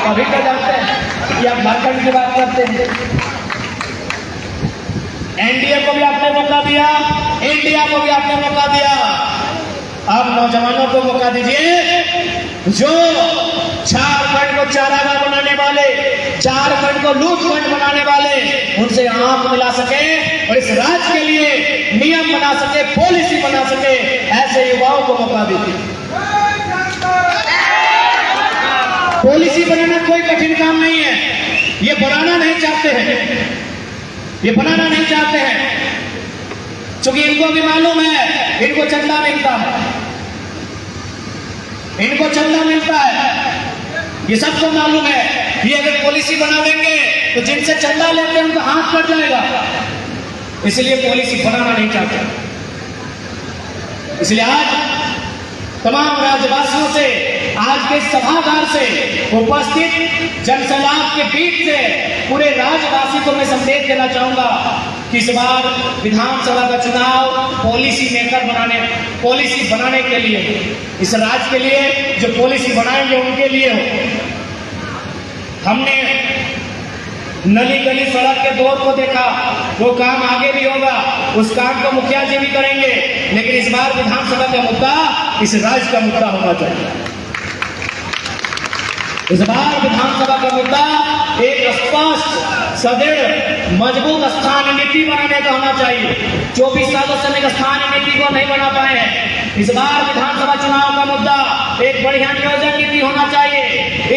अभी तो जानते हैं कि आप झारखंड की बात करते हैं। एनडीए को भी आपने मौका दिया, इंडिया को भी आपने मौका दिया, अब नौजवानों को मौका दीजिए जो झारखंड को चारागाह बनाने वाले, झारखंड को लूटखंड बनाने वाले, उनसे आंख मिला सके और इस राज्य के लिए नियम बना सके, पॉलिसी बना सके, ऐसे युवाओं को मौका दीजिए। पॉलिसी बनाना कोई कठिन काम नहीं है, ये बनाना नहीं चाहते हैं, ये बनाना नहीं चाहते हैं, क्योंकि इनको भी मालूम है इनको चंदा मिलता है, इनको चंदा मिलता है, ये सबको मालूम है। ये अगर पॉलिसी बना देंगे तो जिनसे चंदा लेते हैं उनका हाथ कट जाएगा, इसलिए पॉलिसी बनाना नहीं चाहते। इसलिए आज तमाम राज्यवासियों से, आज के सभागार से, उपस्थित जनसैलाब के बीच से पूरे राज्यवासी को मैं संदेश देना चाहूंगा कि इस बार विधानसभा का चुनाव पॉलिसी बनाने के लिए, इस राज्य के लिए जो पॉलिसी बनाएंगे उनके लिए हो। हमने नली गली सड़क के दौर को देखा, वो काम आगे भी होगा, उस काम को मुखिया जी भी करेंगे, लेकिन इस बार विधानसभा का मुद्दा इस राज्य का मुद्दा होना चाहिए। इस बार विधानसभा का मुद्दा एक स्पष्ट सदृढ़ मजबूत स्थानीय नीति बनाने का होना चाहिए। 24 सालों से हम स्थानीय नीति को नहीं बना पाए हैं। इस बार विधानसभा चुनाव का मुद्दा एक बढ़िया नियोजन नीति होना चाहिए।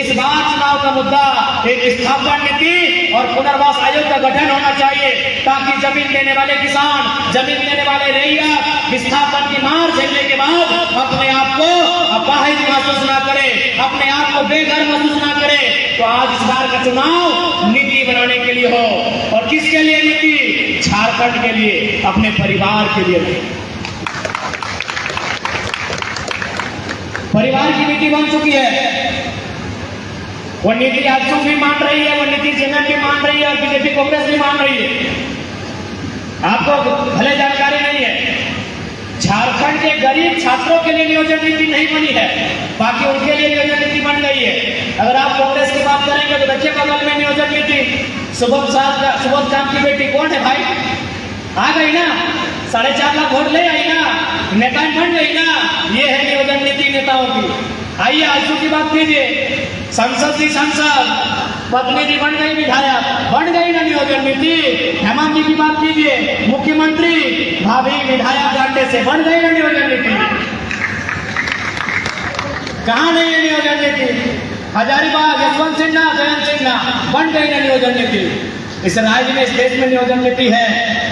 इस बार चुनाव का मुद्दा एक स्थापना नीति और पुनर्वास आयोग का गठन होना चाहिए, ताकि जमीन देने वाले किसान, जमीन देने वाले रैया विस्थापन की मार झेलने के बाद अपने आप को अपाहिज महसूस न करे, अपने आप को बेघर महसूस न करे। तो आज इस बार का चुनाव नीति बनाने के लिए हो। और किसके लिए नीति? झारखंड के लिए, अपने परिवार के लिए नहीं। परिवार की नीति बन चुकी है। वो नीति आजसू भी मान रही है, वो नीति जेएमएम भी मान रही है और बीजेपी कांग्रेस भी मान रही है। आपको भले जानकारी नहीं है, झारखंड के गरीब छात्रों के लिए नियोजन नीति नहीं बनी है, बाकी उनके लिए नियोजन नीति बन गई है। अगर आप कांग्रेस की बात करेंगे तो देखिए बगल में नियोजन नीति सुबोध शाम की बेटी कौन है भाई? आ गई ना, 4.5 लाख वोट ले आई ना, नेता बन गई ना। ये है नियोजन नीति नेताओं की। आइए आजू की बात कीजिए। संसद जी सांसद, पत्नी जी बन गई विधायक, बन गई ना नियोजन नीति। हेमंत जी की बात कीजिए, मुख्यमंत्री भाभी विधायक डांडे से बन गई ना नियोजन नीति। कहाँ नहीं है नियोजन नीति? हजारीबाग यशवंत सिन्हा, जयंत सिन्हा बन गई ना नियोजन नीति। इस राज्य में, इस देश में नियोजन नीति है,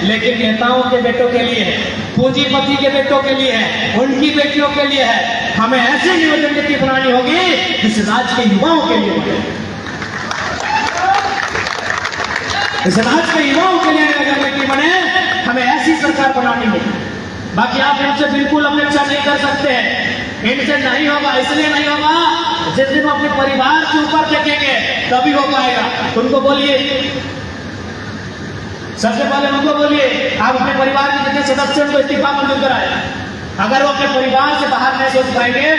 लेकिन नेताओं के बेटों के लिए है, पूंजीपति के बेटों के लिए है, उनकी बेटियों के लिए है। हमें ऐसी नियोजन नीति बनानी होगी जिस राज्य के युवाओं के लिए बने, इस राज्य के युवाओं के लिए नियोजन नीति बने। हमें ऐसी सरकार बनानी होगी। बाकी आप इनसे बिल्कुल अपेक्षा नहीं कर सकते हैं, इनसे नहीं होगा। इसलिए नहीं होगा, जिस दिन वो अपने परिवार के ऊपर देखेंगे तभी हो पाएगा। उनको बोलिए, सबसे पहले उनको बोलिए आप अपने परिवार के जितने सदस्य उनको इस्तीफा मंजूर कराए। अगर वो अपने परिवार से बाहर नहीं सोच पाएंगे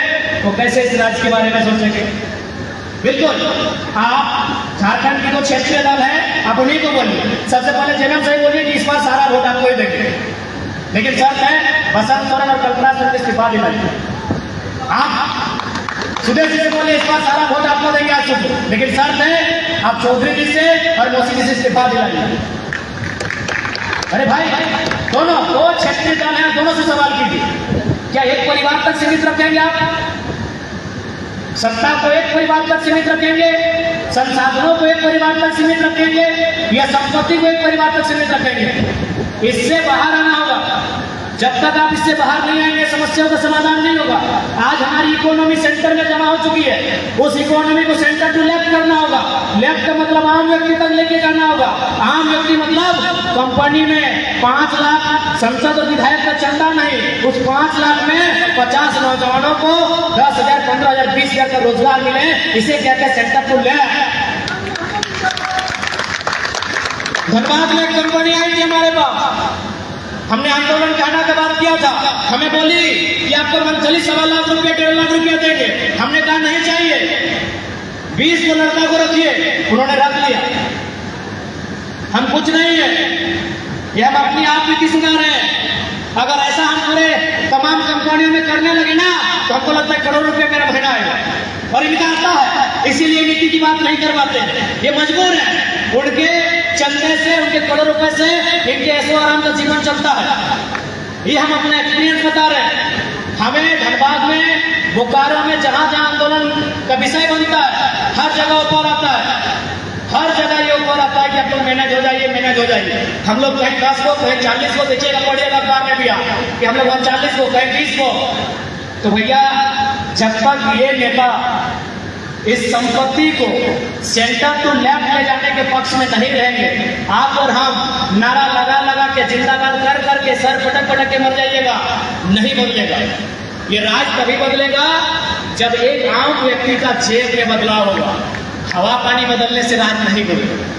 तो कैसे इस राज्य के बारे में सोचेंगे? बिल्कुल, आप झारखंड की जो क्षेत्रीय दल है आप उन्हीं को बोलिए। सबसे पहले जेएमएम से बोलिए कि इस बार सारा वोट आपको ही देंगे, लेकिन शर्त है बसंत सोरेन और कल्पना सिंह इस्तीफा दिलाइए। आप सुदेश जी से बोलिए इस बार सारा वोट आपको देंगे आज सुबह, लेकिन शर्त है आप चौधरी जी से और मौसी जी से इस्तीफा दिलाइए। अरे भाई, दोनों दो क्षेत्रीय दल हैं, दोनों से सवाल कीजिए। क्या एक परिवार तक सीमित रखेंगे आप? सत्ता को एक परिवार तक सीमित रखेंगे, संसाधनों को एक परिवार तक सीमित रखेंगे, या संपत्ति को एक परिवार तक सीमित रखेंगे? इससे बाहर आना होगा। जब तक आप इससे बाहर नहीं आएंगे समस्याओं का समाधान नहीं होगा। आज हमारी इकोनॉमी सेंटर में जमा हो चुकी है, उस इकोनॉमी को सेंटर टू लेफ्ट करना होगा। लेफ्ट का मतलब आम व्यक्ति तक लेके जाना होगा। आम व्यक्ति मतलब कंपनी में 5 लाख संसद और विधायक का चंदा नहीं, उस 5 लाख में 50 नौजवानों को 10,000, 15,000, 20,000 का रोजगार मिले, इसे कहते हैं सेंटर टू लेफ्ट। धनबाद में एक कंपनी आई थी हमारे पास, हमने आंदोलन कहना के बाद किया था। हमें बोली कि आपको मंथली 1.25 लाख रुपया, 1.5 लाख रुपया देंगे। हमने कहा नहीं चाहिए, 20 को लड़का को रखिए। उन्होंने रख लिया। हम कुछ नहीं है, ये हम अपनी आप बीती सुना रहे हैं। अगर ऐसा हम पूरे तमाम कंपनियों में करने लगे ना तो हमको लगता है करोड़ रुपया मेरा महीना आएगा। और इनका आता है, इसीलिए नीति की बात नहीं कर पाते। ये मजबूर है, उनके चलने से, उनके करोड़ रुपए से इनके ऐशो आराम का जीवन चलता है। ये हम अपना एक्सपीरियंस बता रहे हैं। हमें धनबाद में, बोकारो में, जहां जहां आंदोलन का विषय बनता है, हर जगह ऊपर आता है, हर जगह ये ऊपर आता है कि आप लोग मैनेज हो जाइए, मैनेज हो जाइए। हम लोग कहीं 10 को, कहीं 40 को, देखिएगा पढ़िएगा अखबार में भी आ कि हम लोग 40 को, कहीं 20 को। तो भैया जब तक ये नेता इस संपत्ति को सेंटर टू लेफ्ट ले जाने के पक्ष में नहीं रहेंगे, आप और हम नारा लगा लगा के, जिंदाबाद कर करके, सर पटक पटक के मर जाइएगा, नहीं बदलेगा। ये राज तभी बदलेगा जब एक आम व्यक्ति का जेब में बदलाव होगा। हवा पानी बदलने से राज नहीं बदलेगा।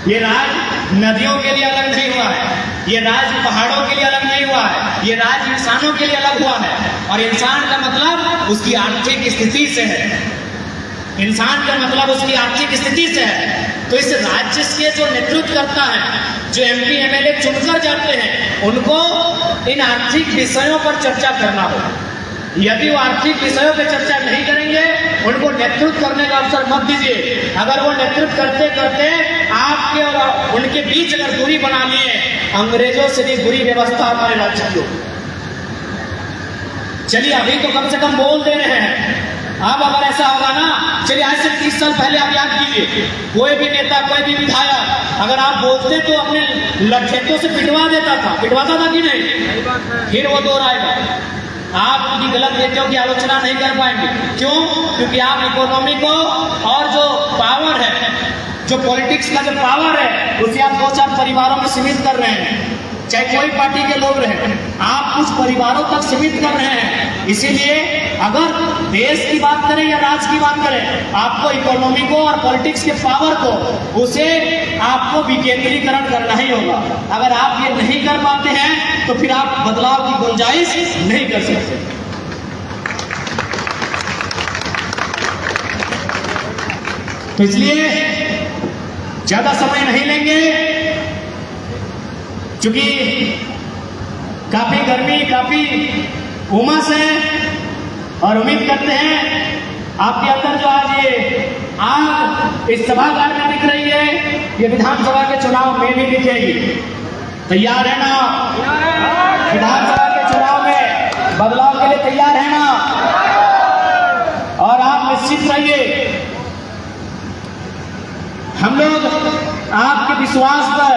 ये राज नदियों के लिए अलग नहीं हुआ है, ये राज पहाड़ों के लिए अलग नहीं हुआ है, ये राज इंसानों के लिए अलग हुआ है। और इंसान का मतलब उसकी आर्थिक स्थिति से है, इंसान का मतलब उसकी आर्थिक स्थिति से है। तो इस राज्य के जो नेतृत्व करता है, जो MP MLA चुनकर जाते हैं, उनको इन आर्थिक विषयों पर चर्चा करना होगा। यदि वो आर्थिक विषयों पर चर्चा नहीं करेंगे, उनको नेतृत्व करने का अवसर मत दीजिए। अगर वो नेतृत्व करते करते बीच अगर दूरी बना लिए, अंग्रेजों से भी बुरी व्यवस्था हमारे राज्य की होगी। चलिए अभी तो कम से कम बोल दे रहे हैं, अब अगर ऐसा होगा ना, चलिए आज से 30 साल पहले आप याद कीजिए, कोई भी नेता, कोई भी विधायक अगर आप बोलते तो अपने लठेतों से पिटवा देता था, पिटवाता था कि नहीं? फिर वो दोहराएगा। आप उनकी गलत नीतियों की आलोचना नहीं कर पाएंगे। क्यों? क्योंकि आप इकोनॉमी को और जो पावर है, जो पॉलिटिक्स का जो पावर है, उसे आप 2-4 परिवारों में सीमित कर रहे हैं। चाहे कोई पार्टी के लोग रहे, आप कुछ परिवारों तक सीमित कर रहे हैं। इसीलिए अगर देश की बात करें या राज्य की बात करें, आपको इकोनॉमी को और पॉलिटिक्स के पावर को, उसे आपको विकेंद्रीकरण करना ही होगा। अगर आप ये नहीं कर पाते हैं तो फिर आप बदलाव की गुंजाइश नहीं कर सकते। तो इसलिए ज्यादा समय नहीं लेंगे, क्योंकि काफी गर्मी, काफी उमस है, और उम्मीद करते हैं आपके अंदर जो आज ये आग इस सभागार में दिख रही है, ये विधानसभा के चुनाव में भी दिखेगी। तैयार है ना? विधानसभा के चुनाव में बदलाव के लिए तैयार है ना? और आप निश्चित रहिए, हम लोग आपके विश्वास पर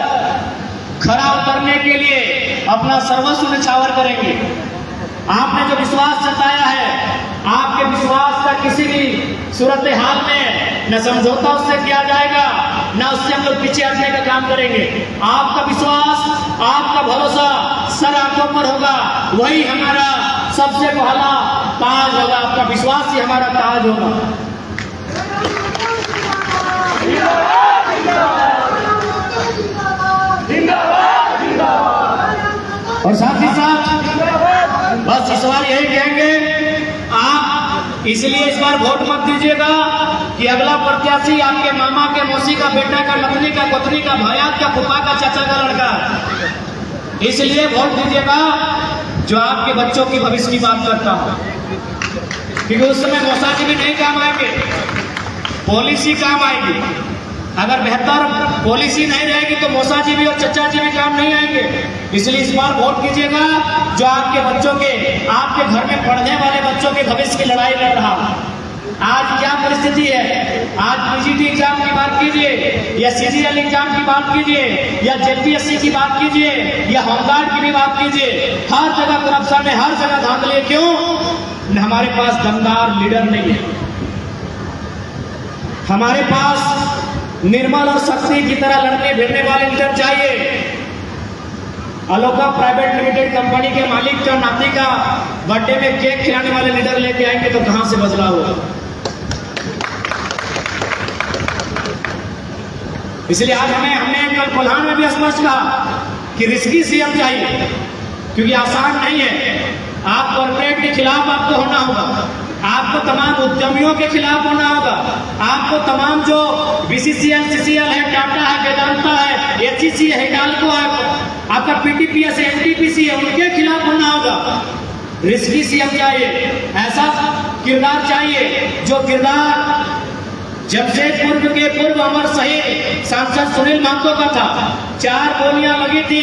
खरा उतरने के लिए अपना सर्वस्व न्यौछावर करेंगे। आपने जो विश्वास जताया है, आपके विश्वास का किसी भी सूरत हाल में न समझौता उससे किया जाएगा, न उससे हम लोग पीछे हटने का काम करेंगे। आपका विश्वास, आपका भरोसा सर आंखों पर होगा, वही हमारा सबसे पहला ताज होगा। आपका विश्वास ही हमारा ताज होगा। और साथ ही साथ बस इस बार यही कहेंगे, आप इसलिए इस बार वोट मत दीजिएगा कि अगला प्रत्याशी आपके मामा के, मौसी का बेटा का, नतनी का, गोतनी का, भायात का, फूफा का, चाचा का लड़का। इसलिए वोट दीजिएगा जो आपके बच्चों की भविष्य की बात करता हो, क्योंकि उस समय मौसा जी भी नहीं काम आएंगे, पॉलिसी काम आएगी। अगर बेहतर पॉलिसी नहीं रहेगी तो मौसा जी भी और चचा जी भी काम नहीं आएंगे। इसलिए इस बार वोट कीजिएगा जो आपके बच्चों के, आपके घर में पढ़ने वाले बच्चों के भविष्य की लड़ाई लड़ रहा। आज क्या परिस्थिति है, आज पीजीटी एग्जाम की बात कीजिए, या सीजीएल एग्जाम की बात कीजिए, या जेपीएससी की बात कीजिए, या होमगार्ड की भी बात कीजिए, हर जगह करप्शन है, हर जगह धांधली। क्यों? हमारे पास दमदार लीडर नहीं है, हमारे पास निर्मल और शक्ति की तरह लड़ने भिड़ने वाले लीडर चाहिए। अलोका प्राइवेट लिमिटेड कंपनी के मालिक का नाती का बर्थडे में केक खिलाने वाले लीडर लेके आएंगे तो कहां से बदलाव होगा? इसलिए आज हमने कल कोल्हान में भी स्पष्ट कहा कि रिस्की सीएम चाहिए, क्योंकि आसान नहीं है। आप कॉर्पोरेट के खिलाफ आपको होना होगा, आपको तमाम उद्यमियों के खिलाफ होना होगा, आपको तमाम जो बीसीसीएल, सीसीएल है, टाटा है, वेदांता है, एचईसी है, हिंडाल्को है, आपका पीटीपीएस है, एनटीपीसी है, उनके खिलाफ होना होगा। रिस्की सीएम चाहिए, ऐसा किरदार चाहिए जो किरदार जमशेदपुर के पूर्व अमर शहीद सांसद सुनील महतो का था। 4 गोलियां लगी थी,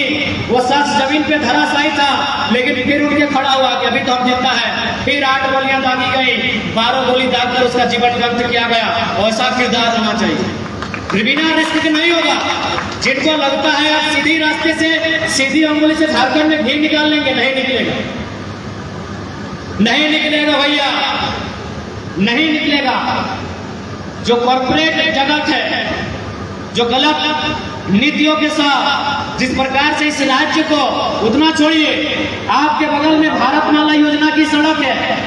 वो शख्स जमीन पे धराशायी था, लेकिन फिर उठ के खड़ा हुआ कि अभी तो हम जिंदा है। फिर 8 गोलियां दागी गई, 12 गोली दागकर उसका जीवन व्यर्थ किया गया। ऐसा किरदार होना चाहिए, बिना रिस्क के नहीं होगा। जिनको लगता है आप सीधी रास्ते से, सीधी अंगुली से झारखंड में घी निकाल लेंगे, नहीं निकलेगा, नहीं निकलेगा भैया, नहीं निकलेगा। जो कॉर्पोरेट जगत है, जो गलत नीतियों के साथ जिस प्रकार से इस राज्य को, उतना छोड़िए, आपके बगल में भारतमाला योजना की सड़क है,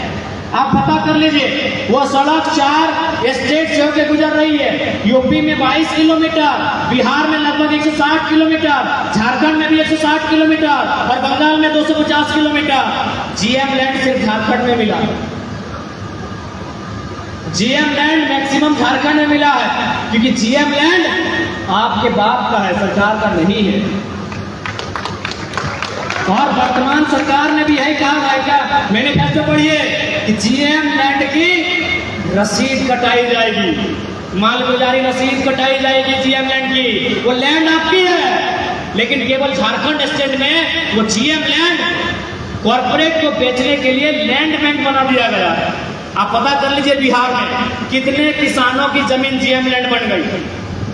आप पता कर लीजिए, वो सड़क 4 स्टेट से होकर गुजर रही है। यूपी में 22 किलोमीटर, बिहार में लगभग 160 किलोमीटर, झारखंड में भी 160 किलोमीटर और बंगाल में 250 किलोमीटर। जीएम लैंड सिर्फ झारखंड में मिला, जीएम लैंड मैक्सिमम झारखंड में मिला है, क्योंकि जीएम लैंड आपके बाप का है, सरकार का नहीं है। और वर्तमान सरकार ने भी यही कहा है, क्या मैनिफेस्टो पढ़िए कि जीएम लैंड की रसीद कटाई जाएगी, मालगुजारी रसीद कटाई जाएगी जीएम लैंड की। वो लैंड आपकी है, लेकिन केवल झारखंड स्टेट में वो जीएम लैंड कॉर्पोरेट को बेचने के लिए लैंड बैंक बना दिया गया। आप पता कर लीजिए बिहार में कितने किसानों की जमीन जीएम लैंड बन गई,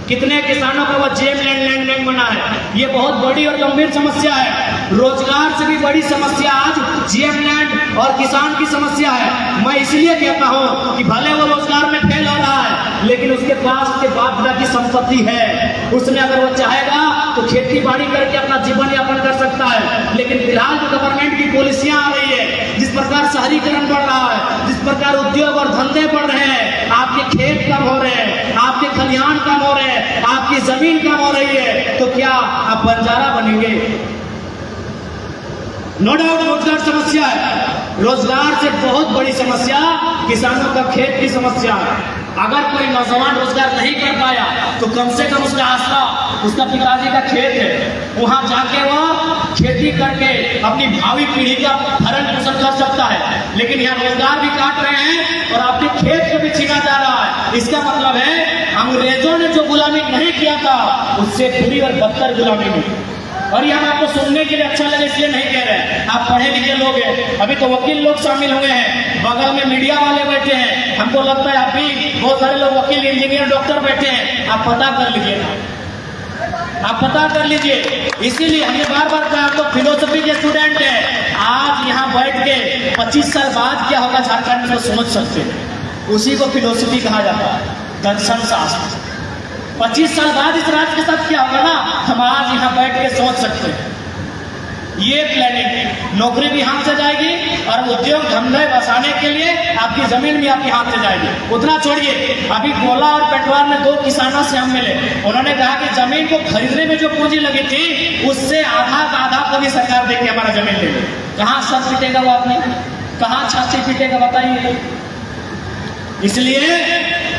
कितने किसानों का वो जीएम लैंड बैंक बना है। ये बहुत बड़ी और गंभीर समस्या है। रोजगार से भी बड़ी समस्या आज जीएम लैंड और किसान की समस्या है। मैं इसलिए कहता हूं कि भले वो रोजगार में फेल हो रहा है, लेकिन उसके पास उसके बाप दादा की संपत्ति है। उसमें अगर वो चाहेगा तो खेती बाड़ी करके अपना जीवन यापन कर सकता है। लेकिन फिलहाल जो गवर्नमेंट की पॉलिसियां आ रही है, जिस प्रकार शहरीकरण बढ़ रहा है, जिस प्रकार उद्योग और धंधे बढ़ रहे हैं, आपके खेत कम हो रहे हैं, आपके खलिहान कम हो रहे हैं, आपकी जमीन कम हो रही है, तो क्या आप बंजारा बनेंगे? नो डाउट रोजगार समस्या है। रोजगार से बहुत बड़ी समस्या किसानों का खेत की समस्या है। अगर कोई नौजवान रोजगार नहीं कर पाया तो कम से कम उसका आसरा उसका पिताजी का खेत है, वहां जाके वो खेती करके अपनी भावी पीढ़ी का भरण पोषण कर सकता है। लेकिन यहाँ रोजगार भी काट रहे हैं और अपने खेत को भी छीना जा रहा है। इसका मतलब है अंग्रेजों ने जो गुलामी नहीं किया था उससे बुरी और बदतर गुलामी हुई। और ये हम आपको सुनने के लिए अच्छा लगे इसलिए नहीं कह रहे, आप पढ़े लिखे लोग हैं, अभी तो वकील लोग शामिल हुए हैं, बगल में मीडिया वाले बैठे हैं, हमको लगता है आप भी बहुत सारे लोग वकील इंजीनियर डॉक्टर बैठे हैं। आप पता कर लीजिए, आप पता कर लीजिए। इसीलिए हमने बार बार कहा आप लोग फिलोसफी के स्टूडेंट हैं, आज यहाँ बैठ के 25 साल बाद क्या होगा झारखंड में सोच सकते हैं। उसी को फिलोसफी कहा जाता है, दर्शन शास्त्र। 25 साल बाद इस राज्य के साथ क्या होगा ना, हम आज यहाँ बैठ के सोच सकते हैं। ये प्लानिंग, नौकरी भी हाथ से जाएगी और उद्योग धंधे बसाने के लिए आपकी जमीन भी आपके हाथ से जाएगी। उतना छोड़िए, अभी गोला और पेटवार में 2 किसानों से हम मिले, उन्होंने कहा कि जमीन को खरीदने में जो पूंजी लगी थी उससे आधा को भी सरकार देके हमारा जमीन ले ली। कहाँ सर पीटेगा वो आपने, कहाँ छाती पीटेगा बताइए। इसलिए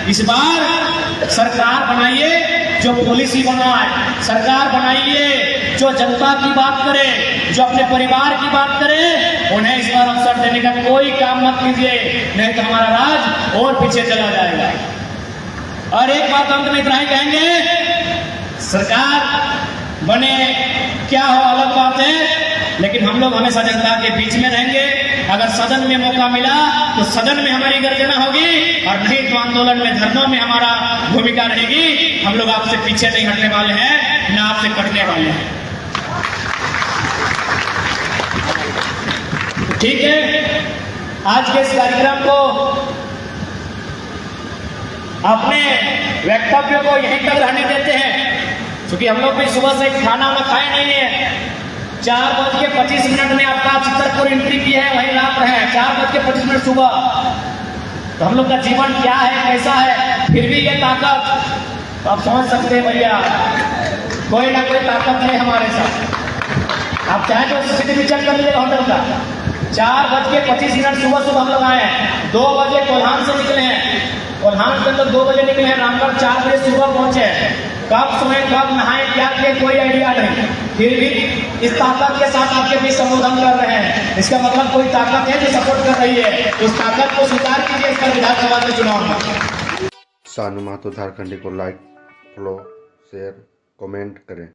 इस बार सरकार बनाइए जो पॉलिसी बनाए, सरकार बनाइए जो जनता की बात करे, जो अपने परिवार की बात करे। उन्हें इस बार अवसर देने का कोई काम मत कीजिए, नहीं तो हमारा राज और पीछे चला जाएगा। और एक बात अंत में इतना ही कहेंगे, सरकार बने क्या हो अलग बात है, लेकिन हम लोग हमेशा जनता के बीच में रहेंगे। अगर सदन में मौका मिला तो सदन में हमारी गर्जना होगी, और नहीं तो आंदोलन में, धरनों में हमारा भूमिका रहेगी। हम लोग आपसे पीछे नहीं हटने वाले हैं, ना आपसे कटने वाले हैं। ठीक है, आज के इस कार्यक्रम को अपने वक्तव्य को यहीं तक रहने देते हैं, क्योंकि हम लोग भी सुबह से खाना वाना खाए नहीं है। 4:25 में आपका चित्रपुर एंट्री की है, वहीं रात रहे 4:25 सुबह। तो हम लोग का जीवन क्या है, कैसा है, फिर भी ये ताकत आप समझ सकते हैं भैया, कोई ना कोई ताकत है हमारे साथ। आप चाहे तो सीसीटीवी चेक कर लीजिएगा होटल का। 4:25 सुबह हम लोग आए हैं। 2 बजे कोल्हान से निकले हैं, कोल्हान से तो 2 बजे निकले हैं, रामगढ़ 4 बजे सुबह पहुंचे। कब सोए कब नहाए क्या किए कोई आइडिया नहीं, फिर भी इस ताकत के साथ आपके भी संबोधन कर रहे हैं। इसका मतलब कोई ताकत है जो सपोर्ट कर रही है, उस ताकत को स्वीकार कीजिए इस पर विधानसभा के चुनाव में। सानू महतो झारखंडी को लाइक, फॉलो, शेयर, कमेंट करें।